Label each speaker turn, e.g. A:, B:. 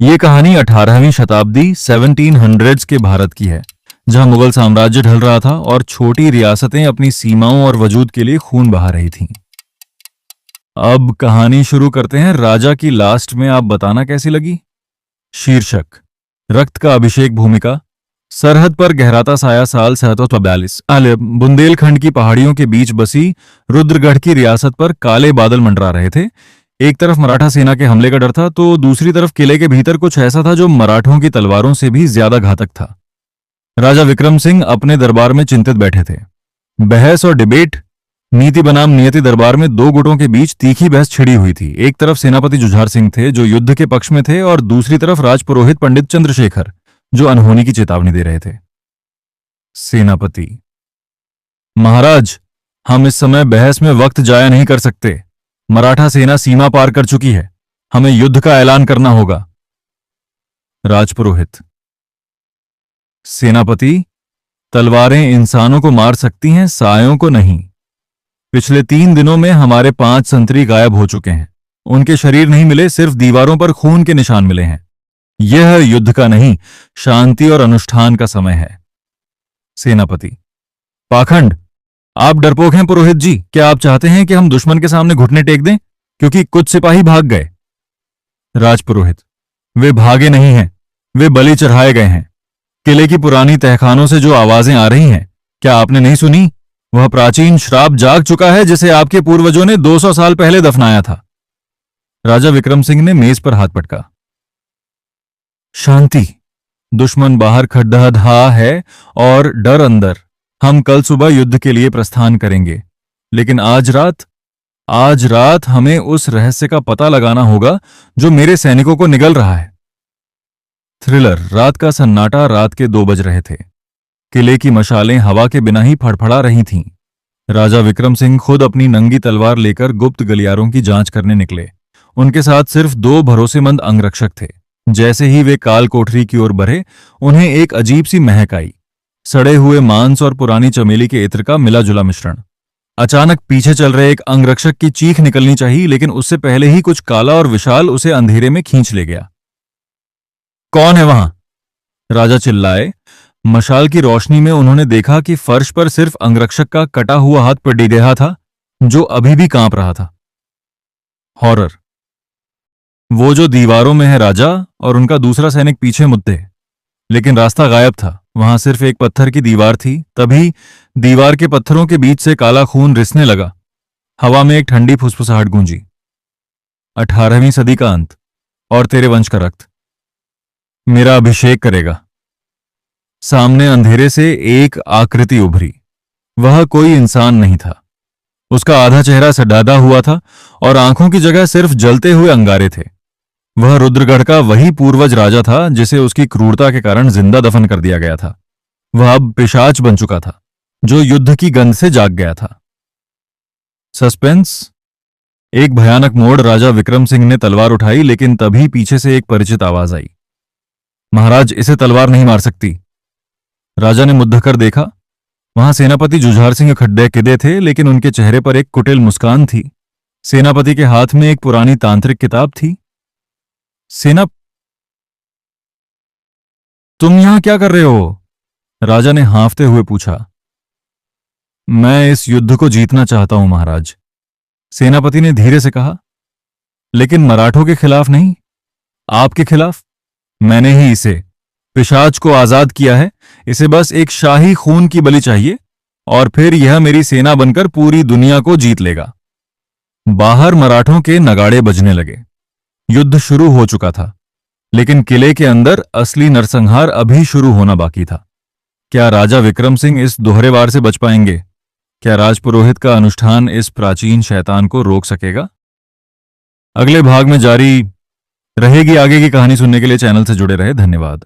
A: ये कहानी 18वीं शताब्दी 1700s के भारत की है, जहां मुगल साम्राज्य ढल रहा था और छोटी रियासतें अपनी सीमाओं और वजूद के लिए खून बहा रही थीं। अब कहानी शुरू करते हैं। राजा की लास्ट में आप बताना कैसी लगी। शीर्षक, रक्त का अभिषेक भूमिका। सरहद पर गहराता साया साल 1742। बुंदेलखंड की पहाड़ियों के बीच बसी रुद्रगढ़ की रियासत पर काले बादल मंडरा रहे थे। एक तरफ मराठा सेना के हमले का डर था, तो दूसरी तरफ किले के भीतर कुछ ऐसा था जो मराठों की तलवारों से भी ज्यादा घातक था। राजा विक्रम सिंह अपने दरबार में चिंतित बैठे थे। बहस और डिबेट, नीति बनाम नियति दरबार में दो गुटों के बीच तीखी बहस छिड़ी हुई थी। एक तरफ सेनापति जुझार सिंह थे जो युद्ध के पक्ष में थे, और दूसरी तरफ राजपुरोहित पंडित चंद्रशेखर जो अनहोनी की चेतावनी दे रहे थे। सेनापति: महाराज, हम इस समय बहस में वक्त जाया नहीं कर सकते। मराठा सेना सीमा पार कर चुकी है, हमें युद्ध का ऐलान करना होगा। राजपुरोहित: सेनापति, तलवारें इंसानों को मार सकती हैं, सायों को नहीं। पिछले 3 दिनों में हमारे 5 संतरी गायब हो चुके हैं। उनके शरीर नहीं मिले, सिर्फ दीवारों पर खून के निशान मिले हैं। यह युद्ध का नहीं, शांति और अनुष्ठान का समय है। सेनापति: पाखंड, आप डरपोक हैं पुरोहित जी। क्या आप चाहते हैं कि हम दुश्मन के सामने घुटने टेक दें क्योंकि कुछ सिपाही भाग गए? राजपुरोहित: वे भागे नहीं हैं, वे बलि चढ़ाए गए हैं। किले की पुरानी तहखानों से जो आवाजें आ रही हैं, क्या आपने नहीं सुनी? वह प्राचीन श्राप जाग चुका है जिसे आपके पूर्वजों ने 200 साल पहले दफनाया था। राजा विक्रम सिंह ने मेज पर हाथ पटका। शांति। दुश्मन बाहर खड्डा है और डर अंदर। हम कल सुबह युद्ध के लिए प्रस्थान करेंगे, लेकिन आज रात हमें उस रहस्य का पता लगाना होगा जो मेरे सैनिकों को निगल रहा है। थ्रिलर। रात का सन्नाटा। रात के 2 बज रहे थे। किले की मशालें हवा के बिना ही फड़फड़ा रही थीं। राजा विक्रम सिंह खुद अपनी नंगी तलवार लेकर गुप्त गलियारों की जांच करने निकले। उनके साथ सिर्फ 2 भरोसेमंद अंगरक्षक थे। जैसे ही वे काल कोठरी की ओर बढ़े, उन्हें एक अजीब सी महक आई। सड़े हुए मांस और पुरानी चमेली के इत्र का मिला जुला मिश्रण। अचानक पीछे चल रहे एक अंगरक्षक की चीख निकलनी चाहिए, लेकिन उससे पहले ही कुछ काला और विशाल उसे अंधेरे में खींच ले गया। कौन है वहां? राजा चिल्लाए। मशाल की रोशनी में उन्होंने देखा कि फर्श पर सिर्फ अंगरक्षक का कटा हुआ हाथ पड़ी रहा था, जो अभी भी कांप रहा था। हॉरर। वो जो दीवारों में है राजा, और उनका दूसरा सैनिक पीछे मुद्दे। लेकिन रास्ता गायब था। वहां सिर्फ एक पत्थर की दीवार थी। तभी दीवार के पत्थरों के बीच से काला खून रिसने लगा। हवा में एक ठंडी फुसफुसाहट गूंजी। 18वीं सदी का अंत, और तेरे वंश का रक्त मेरा अभिषेक करेगा। सामने अंधेरे से एक आकृति उभरी। वह कोई इंसान नहीं था। उसका आधा चेहरा सडादा हुआ था और आंखों की जगह सिर्फ जलते हुए अंगारे थे। वह रुद्रगढ़ का वही पूर्वज राजा था जिसे उसकी क्रूरता के कारण जिंदा दफन कर दिया गया था। वह अब पिशाच बन चुका था, जो युद्ध की गंध से जाग गया था। सस्पेंस। एक भयानक मोड़। राजा विक्रम सिंह ने तलवार उठाई, लेकिन तभी पीछे से एक परिचित आवाज आई। महाराज, इसे तलवार नहीं मार सकती। राजा ने मुद्दा कर देखा। वहां सेनापति जुझार सिंह खड्डे किदे थे, लेकिन उनके चेहरे पर एक कुटिल मुस्कान थी। सेनापति के हाथ में एक पुरानी तांत्रिक किताब थी। तुम यहां क्या कर रहे हो? राजा ने हाँफते हुए पूछा। मैं इस युद्ध को जीतना चाहता हूं महाराज, सेनापति ने धीरे से कहा। लेकिन मराठों के खिलाफ नहीं, आपके खिलाफ। मैंने ही इसे, पिशाच को आजाद किया है। इसे बस एक शाही खून की बलि चाहिए, और फिर यह मेरी सेना बनकर पूरी दुनिया को जीत लेगा। बाहर मराठों के नगाड़े बजने लगे। युद्ध शुरू हो चुका था, लेकिन किले के अंदर असली नरसंहार अभी शुरू होना बाकी था। क्या राजा विक्रम सिंह इस दोहरे वार से बच पाएंगे? क्या राजपुरोहित का अनुष्ठान इस प्राचीन शैतान को रोक सकेगा? अगले भाग में जारी रहेगी। आगे की कहानी सुनने के लिए चैनल से जुड़े रहे। धन्यवाद।